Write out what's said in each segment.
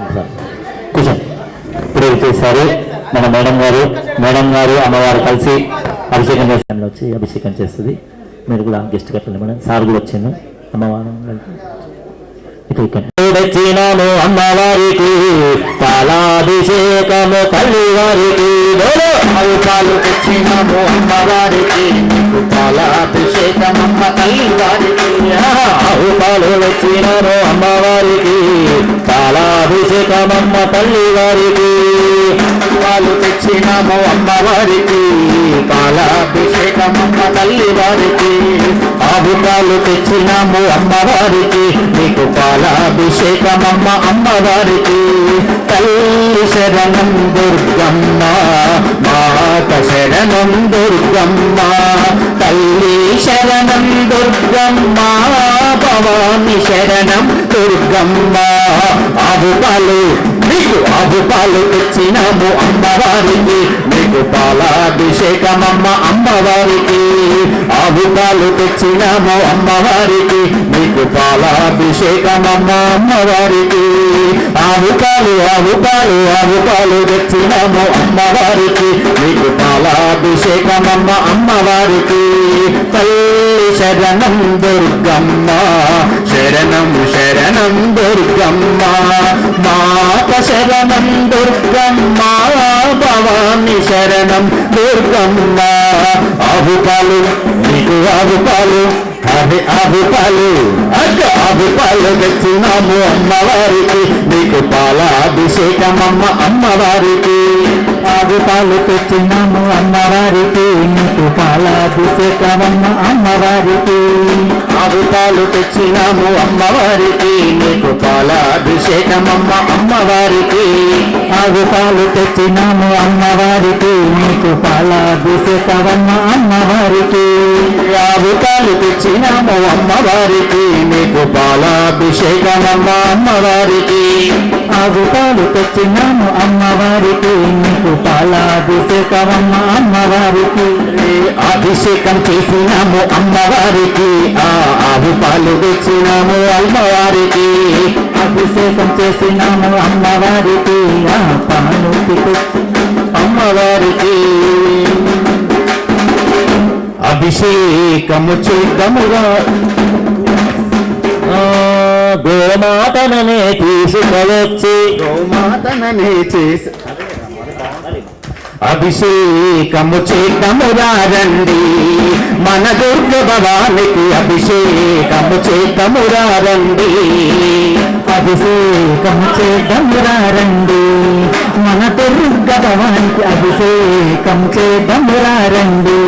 కూర్చోండి. ఇప్పుడు చేశారు మన మేడం గారు అమ్మవారు కలిసి అభిషేకం చేస్తాను వచ్చి అభిషేకం చేస్తుంది. మీరు కూడా గెస్ట్ కట్టండి మేడం. సార్ కూడా వచ్చిండు. అమ్మవారు వచ్చినాము అమ్మవారికి పాలాభిషేకము తల్లి వారికి పాలు తెచ్చినాము అమ్మవారికి పాలాభిషేకమమ్మ తల్లి వారికి పాలు తెచ్చినాము అమ్మవారికి పాలాభిషేకమమ్మ తల్లి వారికి పాలు తెచ్చినాము అమ్మవారికి పాలాభిషేకమమ్మ తల్లి వారికి ఆవు పాలు తెచ్చినాము అమ్మవారికి నీకు పాలాభిషేకమమ్మ అమ్మవారికి తల్లి శరణం దుర్గమ్మ మాత శరణం దుర్గమ్మ తల్లి శరణం దుర్గమ్మ భవాని శరణం దుర్గమ్మ ఆవు పాలు నీకు ఆవు పాలు తెచ్చినాము అమ్మవారికి నీకు పాలాభిషేకమమ్మ అమ్మవారికి ఆవు పాలు తెచ్చినాము అమ్మవారికి నీకు పాలాభిషేకమమ్మ అమ్మవారికి ఆవు పాలు తెచ్చినాము అమ్మవారికి నీకు పాలాభిషేకమమ్మ అమ్మవారికి తల్లి శరణం దుర్గమ్మ శరణం శరణం దుర్గమ్మ మాత శరణం దుర్గమ్మ భవాని శరణం దుర్గమ్మ ఆవు పాలు నీకు ఆవు పాలు ఆవు పాలు తెచ్చినాము అమ్మవారికి నీకు పాలాభిషేకమమ్మ అమ్మవారికి ఆవు పాలు తెచ్చినాము అమ్మవారికి నీకు పాలాభిషేకమమ్మ అమ్మవారికి ఆవు పాలు తెచ్చినాము అమ్మవారికి నీకు పాలాభిషేకమమ్మ అమ్మవారికి ఆవు పాలు తెచ్చినాము అమ్మవారికి నీకు పాలాభిషేకమమ్మ అమ్మవారికి ఆవు పాలు తెచ్చినాము అమ్మవారికి నీకు పాలాభిషేకమమ్మ అమ్మవారికి ఆవు పాలు తెచ్చినాము అమ్మవారికి నీకు పాలాభిషేకమమ్మ అమ్మవారికి అభిషేకం చేసినాము అమ్మవారికి ఆవు పాలు తెచ్చినాము అమ్మవారికి అభిషేకం చేసినాము అమ్మవారికి పాలు అమ్మవారికి అభిషేకము చేద్దాముగా గోమాతననే తీసుకొచ్చి అభిషేకము చేద్దాముగా రండి మన దుర్గ భవానికి అభిషేకము చేద్దాముగా రండి అభిషేకము చేద్దాముగా రండి మన దుర్గ భవానికి అభిషేకం చేద్దాముగా రండి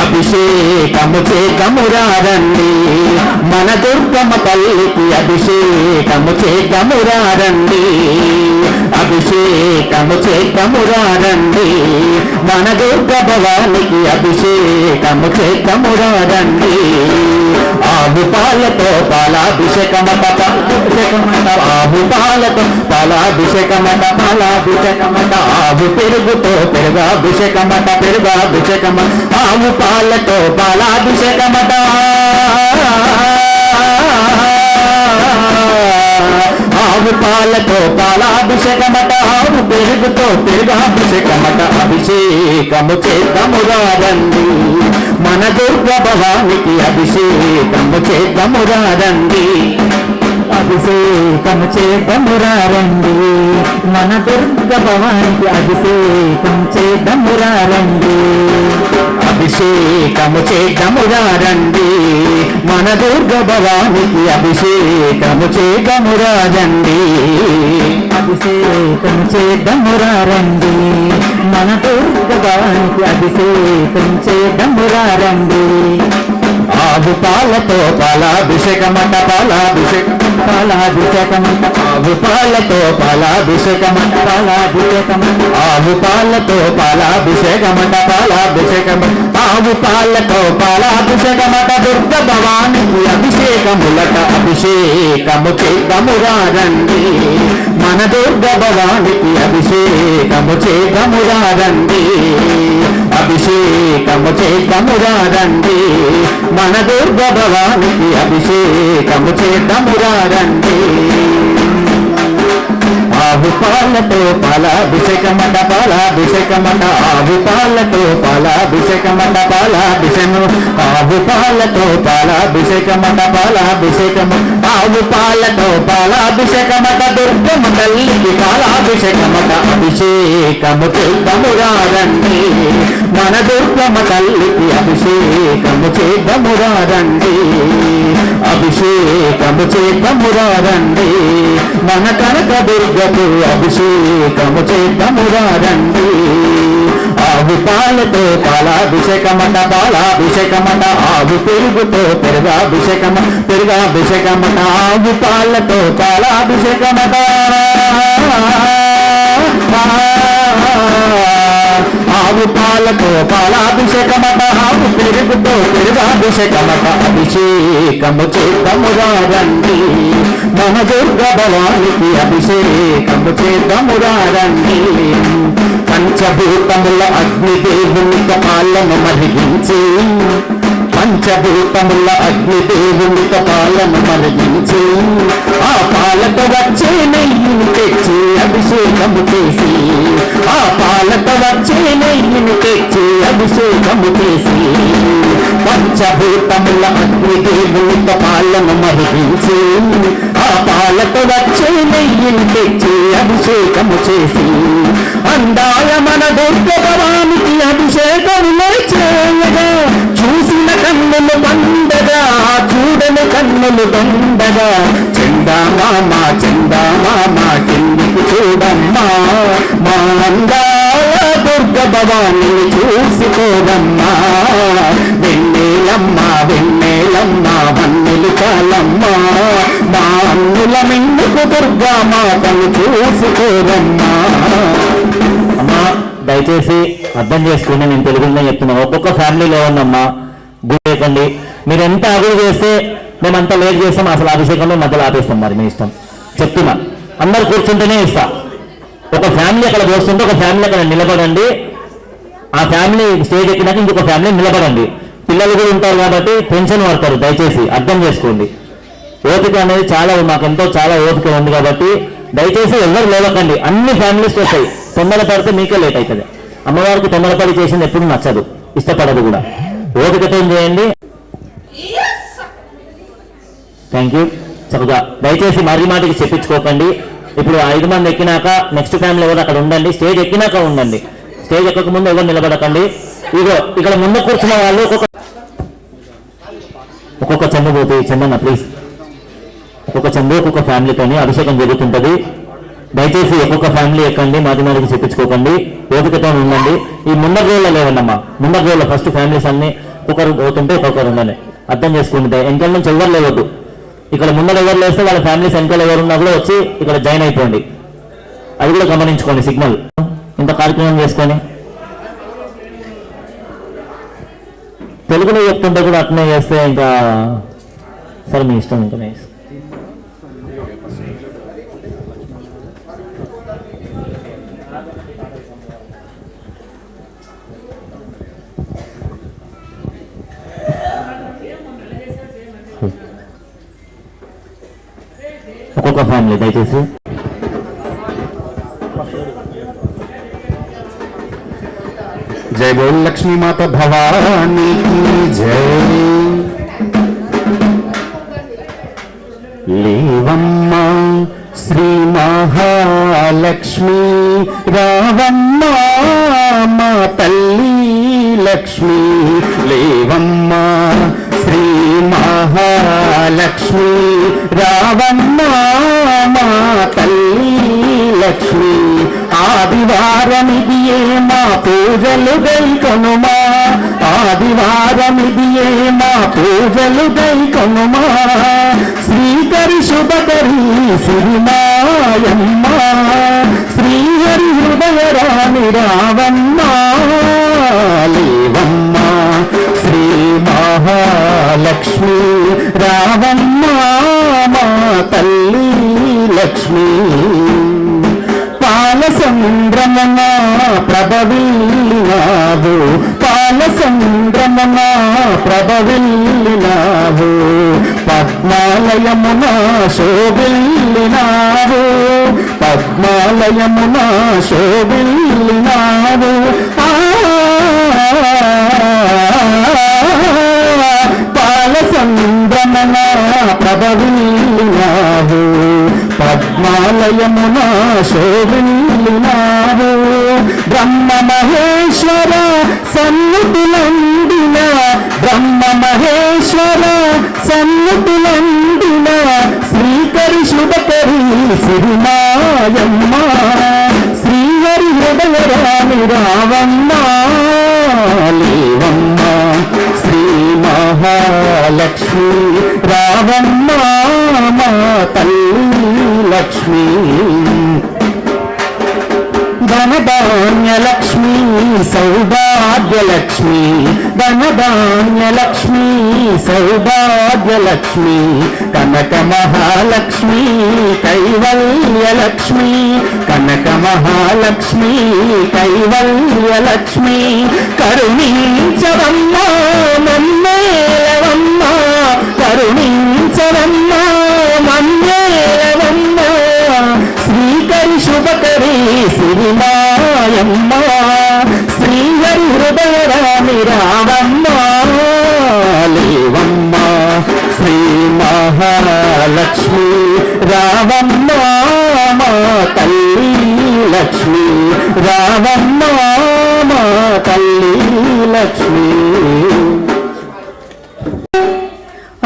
అభిషేకము చేద్దాముగా రండి మన దుర్గమ్మ తల్లికి అభిషేకము చేద్దాముగా రండి అభిషేకము చేద్దాముగా రండి మన దుర్గ భవానికి అభిషేకము చేద్దాముగా రండి ఆవు పాలతో పాలాభిషేకమట ఆవు పాలతో పాలాభిషేకమట పాలాభిషేకమట ఆవు పెరుగుతో పెరుగాభిషేకమట పెరుగాభిషేకమట ఆవు పాలతో పాలాభిషేకమట ఆవు పాలతో పాలాభిషేకమట ఆవు పెరుగుతో పెరుగాభిషేకమట అభిషేకము చేద్దాముగా రండి మన దుర్గ భవానికి అభిషేకము చేద్దాముగా రండి అభిషేకము చేద్దాముగా రండి మన దుర్గ భవానికి అభిషేకం చేద్దాముగా రండి అభిషేకము చేద్దాముగా రండి మన దుర్గ భవానికి అభిషేకము చేద్దాముగా రండి అభిషేకము చేద్దాముగా రండి మన దుర్గ భవానికి అభిషేకం చేద్దాముగా రండి ఆవు పాలతో పాలాభిషేకమట పాలాభిషేకమట ఆవు పాలతో పాలాభిషేకమట పాలాభిషేకమట ఆవు పాలతో పాలాభిషేకమట పాలాభిషేకమట ఆవు పాలతో పాలాభిషేకమట దుర్గ భవానికి అభిషేకములట అభిషేకము చేద్దాముగా రండి మన దుర్గ భవానికి అభిషేకము చేద్దాముగా రండి అభిషేకము చేద్దాముగా రండి మన దుర్గ భవానికి అభిషేకము చేద్దాముగా రండి పాలతో పాలాభిషేకమట పాలాభిషేకమట ఆవు పాలతో పాలాభిషేకమట పాలాభిషేకము ఆవు పాలతో పాలాభిషేకమట పాలాభిషేకము ఆవు పాలతో పాలాభిషేకమట దుర్గమ్మ తల్లికి పాలాభిషేకమట అభిషేకము చేద్దామురారండి మన దుర్గమ్మ తల్లికి అభిషేకము చేద్దామురారండి అభిషేకము చేద్దామురారండి మన కనక దుర్గకు అభిషేకము చేద్దామురారండి ఆవు పాలతో పాలాభిషేకమట పాలాభిషేకమట ఆవు పెరుగుతో పెరుగాభిషేకమట ఆవు పాలతో పాలాభిషేకమట ఆవు పాలతో పాలాభిషేకమట ఆవు పెరుగుతో పెరుగాభిషేకమట అభిషేకము చేద్దామురారండి మన దుర్గ భవానికి అభిషేకము చేద్దామురారండి పంచభూతముల అగ్నిదేవునితో పాలను మరిగించి పంచభూతముల అగ్నిదేవునితో పాలను మరిగించి ఆ పాలతో వచ్చే నెయ్యిని తెచ్చి అభిషేకము చేసి ఆ పాలతో వచ్చే నెయ్యిని తెచ్చి అభిషేకము చేసి పంచభూతముల అగ్నిదేవునితో పాలను మరిగించి ఆ పాలతో వచ్చే నెయ్యిని తెచ్చి అభిషేకము చేసి అందాల మన దుర్గ భవానికి అభిషేకము చేయగా చూసిన కన్నులు బండగా చూడని కన్నులు బండగా చందామామ కిందికి చూడమ్మా మా అందాల దుర్గ భవానిని చూసుకోదమ్మా వెన్నెలమ్మ వన్నెలు చాలమ్మా మా అన్నుల మిందుకు దుర్గా మాతను చూసుకోదమ్మా. అమ్మా దయచేసి అర్థం చేసుకుని నేను తెలుగులో చెప్తున్నాను. ఒక్కొక్క ఫ్యామిలీలో ఉన్నమ్మా గుర్తుకండి. మీరు ఎంత అగులు చేస్తే మేమంతా లేట్ చేస్తాం, అసలు అభిషేకంలో మధ్యలో ఆపేస్తాం. మరి మీ ఇష్టం చెప్తున్నా. అందరు కూర్చుంటేనే ఇస్తా. ఒక ఫ్యామిలీ అక్కడ పోస్తుంటే ఒక ఫ్యామిలీ అక్కడ నిలబడండి. ఆ ఫ్యామిలీ స్టేజ్ ఎక్కినాక ఇంకొక ఫ్యామిలీ నిలబడండి. పిల్లలు కూడా ఉంటారు కాబట్టి టెన్షన్ పడతారు. దయచేసి అర్థం చేసుకోండి. ఓపిక అనేది మాకెంతో చాలా ఓపిక ఉంది కాబట్టి దయచేసి ఎవరు లేవకండి. అన్ని ఫ్యామిలీస్ వస్తాయి. తొందరపడితే మీకే లేట్ అవుతుంది. అమ్మవారికి తొందరపడి చేసింది ఎప్పుడు నచ్చదు, ఇష్టపడదు కూడా. ఓపికతో చేయండి. Thank you. చక్కగా దయచేసి మరీ మాటికి చెప్పించుకోకండి. ఇప్పుడు 5 మంది ఎక్కినాక నెక్స్ట్ ఫ్యామిలీ ఎవరు అక్కడ ఉండండి. స్టేజ్ ఎక్కినాక ఉండండి. స్టేజ్ ఎక్కక ముందు ఎవరు నిలబడకండి. ఇగో ఇక్కడ ముందు కూర్చున్న వాళ్ళు ఒక్కొక్క చెంబు పోతుంది. చెందన్న ప్లీజ్. ఒక్కొక్క చెంబు ఒక్కొక్క ఫ్యామిలీతోని అభిషేకం జరుగుతుంటది. దయచేసి ఒక్కొక్క ఫ్యామిలీ ఎక్కండి. మాది మాదికి చెప్పించుకోకండి. ఓపికతో ఉండండి. ఈ ముందర రోజుల్లో లేవన్నమ్మా. ముందర రోజుల్లో ఫస్ట్ ఫ్యామిలీస్ అన్ని ఒకరు పోతుంటే ఒక్కొక్కరు ఉండాలి. అర్థం చేసుకోండి. వెనకాల నుంచి ఎవరు లేవద్దు. ఇక్కడ ముందర ఎవరు లేస్తే వాళ్ళ ఫ్యామిలీస్ వెనకాల ఎవరున్నా కూడా వచ్చి ఇక్కడ జాయిన్ అయిపోండి. అది కూడా గమనించుకోండి. సిగ్నల్ ఇంత కార్యక్రమం చేసుకొని తెలుగులో చెప్తుంటే కూడా అట్నే చేస్తే ఇంకా సరే మీ ఇష్టం. ఇంకా ఒక్కొక్క ఫ్యామిలీ దయచేసి. జై బోల్ లక్ష్మీ మాత భవానీకి జై. లేవమ్మ శ్రీ మహాలక్ష్మి రావమ్మ మా తల్లి లక్ష్మి. లేవమ్మ శ్రీ మహాలక్ష్మి రావమ్మ మా తల్లి లక్ష్మి. ఆదివారమిదియే మా పూజలు గైకొనుమా. ఆదివారమిదియే మా పూజలు గైకొనుమా. శ్రీకరి శుభకరి సిరిమాయమ్మ. శ్రీహరి హృదయరాణి రావమ్మ. లేవమ్మ శ్రీ మహాలక్ష్మి రావమ్మ మా తల్లి లక్ష్మి. పాలసంద్రమనా ప్రభవిల్లినావు. పాలసంద్రమనా ప్రభవిల్లినావు. పద్మాలయమున శోభిల్లినావు. పద్మాలయమున శోభిల్లినావు పాలసంద్రమన ప్రభవిల్లినావు పద్మాలయమున శోభిల్లినావు బ్రహ్మ మహేశ్వర సన్నిధిలండిన బ్రహ్మ మహేశ్వర సన్నిధిలండిన శ్రీకరి శుభకరి సిరిమాయమ్మ శ్రీహరి హృదయరామి రావమ్మ లేవమ్మ శ్రీ మహాలక్ష్మి రావమ్మ మా తల్లి లక్ష్మి ధనధాన్యలక్ష్మి సౌభాగ్యలక్ష్మి ధనధాన్యలక్ష్మి సౌభాగ్యలక్ష్మి కనక మహాలక్ష్మి కైవల్యలక్ష్మి కనక మహాలక్ష్మి కైవల్యలక్ష్మి కరుణించవమ్మా మమ్మేలవమ్మా కరుణించవమ్మా మమ్మేలవమ్మా శ్రీకరి శుభకరి సిరిమాయమ్మ శ్రీహరి హృదయరామి రావమ్మ లేవమ్మ శ్రీ మహాలక్ష్మి రావమ్మ మా తల్లి లక్ష్మి రావమ్మ మా తల్లి లక్ష్మి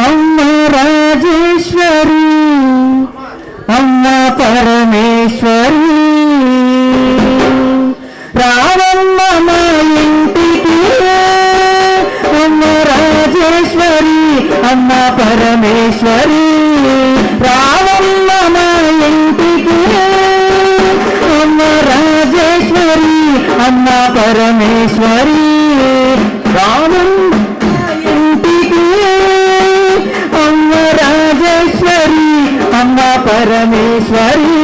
అమ్మ రాజేశ్వరి అమ్మ పరమేశ్వరి రావమ్మ మా ఇంటికి అమ్మ రాజేశ్వరి అమ్మ పరమేశ్వరి రావమ్మ మా ఇంటికి అమ్మ రాజేశ్వరి అమ్మ పరమేశ్వరి రావమ్మ ఇంటికి అమ్మ రాజేశ్వరి అమ్మ పరమేశ్వరి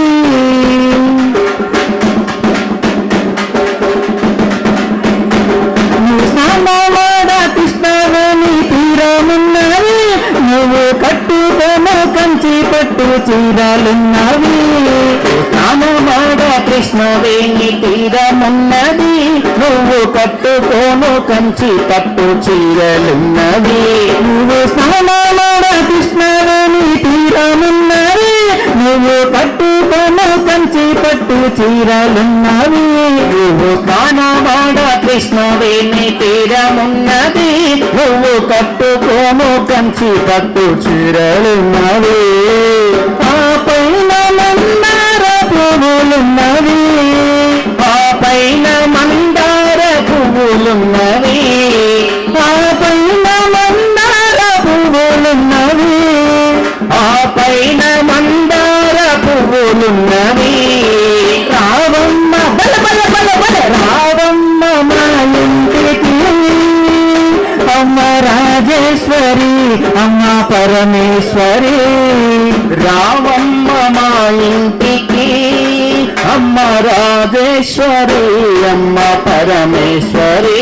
కృష్ణవేణి తీరమున్నవి నువ్వు కట్టుకోను కంచి పట్టు చీరలున్నవి స్నానమాడ కృష్ణవేణి తీరమున్నది నువ్వు కట్టుకోను కంచి పట్టు చీరలున్నవి నువ్వు స్నానమాడ కృష్ణవేణి తీరమున్నవి నువ్వు కట్టుకోను కంచి పట్టు చీరలున్నవి నువ్వు స్నానమాడ కృష్ణవేణి తీరమున్నది నువ్వు కట్టుకోను కంచి పట్టు చీరలున్నవి ఆ పైన మందార పువ్వులున్నవి ఆ పైన మందార పువ్వులున్నవి ఆ పైన మందార పువ్వులున్నవి ఆ పైన మందార పువ్వులున్నవి రావమ్మ బల బల బల బల రావమ్మ మా ఇంటికి అమ్మ రాజేశ్వరి అమ్మ పరమేశ్వరి రావమ్మ మా ఇంటికి అమ్మ రాజేశ్వరి అమ్మ పరమేశ్వరి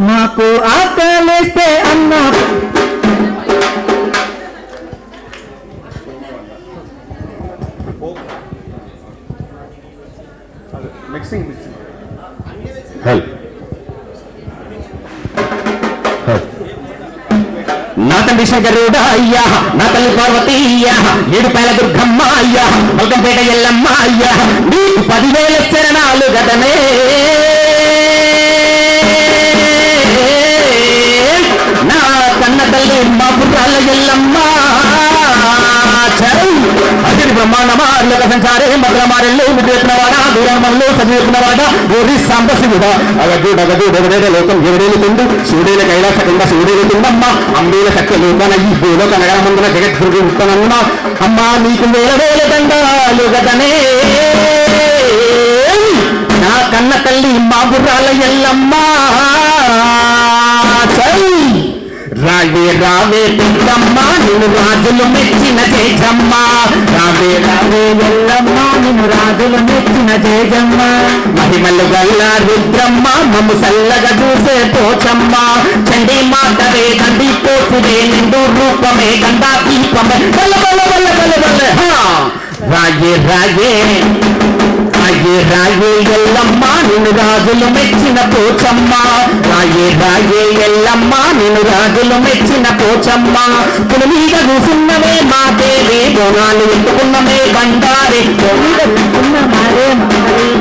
మాకు ఆకలిస్తే అన్న నా తండ్రి శంకరుడా అయ్యా నా తల్లి పార్వతి అయ్యా ఏడుపాయల దుర్గమ్మ అయ్యా మల్కంపేట ఎల్లమ్మ అయ్యా నీకు 10,000 చరణాలు గదనే నా కన్న తల్లి మా పుట్టాల ఎల్లమ్మ అజడి బ్రహ్మాండమా లోక సంచారే మధుర మారెల్లు ముద్రెత్తినవాడ దూరమల్లు సజీవినవాడ ఓరి సాంబశివుడ అగజుడగజుడెవడేడ లోకం ఎవడేలుతుండు శివుడైన కైలాస కింద శివుడేలుతుందమ్మ అంబేల శక్తి లోకాన ఈ భూలోక నగరమందున జగద్గురు ఉత్తనమ్మ అమ్మ నీకు వేల దండాలు గదనే నా కన్న తల్లి మా బుర్రాల ఎల్లమ్మ రావే రావే దుర్గమ్మ నిన్ను రాజులు మెచ్చిన జయజమ్మ రావే రావే ఎల్లమ్మ నిన్ను రాజులు మెచ్చిన జయజమ్మ మహిమలు గల్ల రుద్రమ్మ మమ్ము సల్లగా చూసే పోచమ్మ చండీ మాతవే దండి పోసివే నిండు రూపమే గండా దీపమే బల బల బల బల బల రాయే రాయే రాయే రాయే ఎల్లమ్మ నిన్ను రాజులు మెచ్చిన పోచమ్మ రాయే రాయే ఎల్లమ్మ నిన్ను రాజులు మెచ్చిన పోచమ్మ పులి మీద కూసున్నవే మా దేవి బోనాలు ఎత్తుకున్నమే బండారి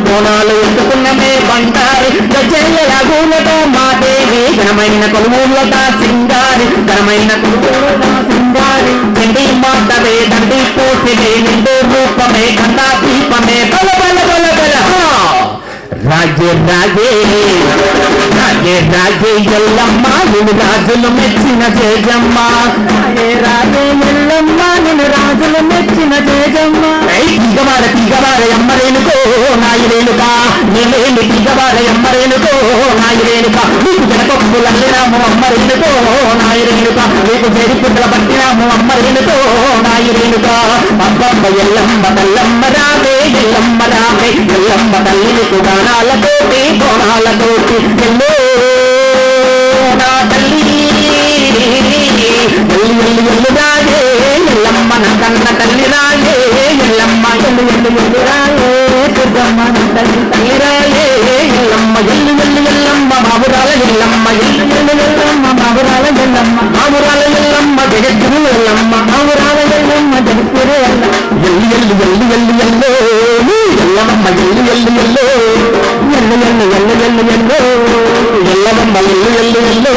బోనాలు ఎత్తుకున్నమే బండారి గజల రఘులతో మా దేవి ఘనమైన కొలువులతో సింగారి ఘనమైన కొలువులతో సింగారి చండీ మాతవే దండి పోసివే నిండు రూపమే గంగా దీపమే బల బల బల బల రాజే రాజే రాజే రాజే ఎల్లమ్మ నిన్ను రాజులు మెచ్చిన జయజమ్మ రాజే రాజే ఎల్లమ్మ నిన్ను రాజులు మెచ్చిన జయజమ్మ తీగవార ఎమ్మరేనుకో నాయరేనుక నేనేమి తీగవార ఎమ్మరేనుకో నాయరేనుక నీకు జనపప్పులల్లినాము అమ్మరేనుకో నాయరేనుక నీకు చెరిపుట్ల పట్టినాము అమ్మరేనుకో నాయరేనుక అబ్బమ్మ ఎల్లమ్మ తల్లమ్మ రావే ఎల్లమ్మ రావే ఎల్లమ్మ తల్లిని గానాలతోటి కోణాలతోటి ఎల్లో నా తల్లి ఎల్లు ఎల్లు ఎల్లు రాయే ఎల్లమ్మ నా కన్న తల్లి రాయే ఎల్లమ్మ ఎల్లు ఎల్లు ఎల్లు రాయే దుర్గమ్మ నా తల్లి తల్లి రాయే ఎల్లమ్మ ఎల్లు ఎల్లు ఎల్లమ్మ బాబురాల ఎల్లమ్మ ఎల్లు ఎల్లు ఎల్లమ్మ బాబురాల ఎల్లమ్మ బాబురాల ఎల్లమ్మ జగద్గురు ఎల్లమ్మ బాబురాల ఎల్లమ్మ జగద్గురు ఎల్లు ఎల్లు ఎల్లు ఎల్లు ఎల్లో ఎల్లమ్మ ఎల్లు ఎల్లు ఎల్లో ఎల్లు ఎల్లు ఎల్లు ఎల్లు ఎల్లో ఎల్లమ్మ ఎల్లు ఎల్లు ఎల్లో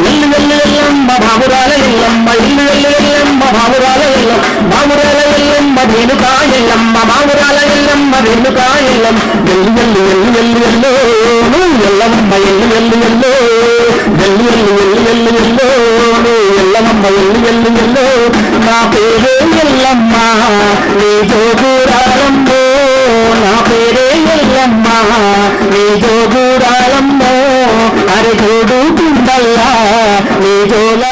ఎల్లు ఎల్లు ఎల్లమ్మ బాబురాల ఎల్లమ్మ ఎల్లు ఎల్లు ఎల్లమ్మ బాబురాల ఎల్లమ్మ బాబురాల ఎల్లమ్మ రేణుకా ఎల్లమ్మ బాబురాల ఎల్లమ్మ రేణుకా ఎల్లమ్మ ఎల్లు ఎల్లు ఎల్లు ఎల్లు ఎల్లో ఎల్లమ్మ ఎల్లు ఎల్లు ఎల్లో ఎల్లు ఎల్లు ఎల్లు ఎల్లు ఎల్లో ఎల్లమ్మ ఎల్లు ఎల్లు ఎల్లో నా పేరు ఎల్లమ్మ నీ జోగురాలమ్మో నా పేరే ఎల్లమ్మ నీ జోగురాలమ్మో అరే జోడు కుండల్లా నీ జోల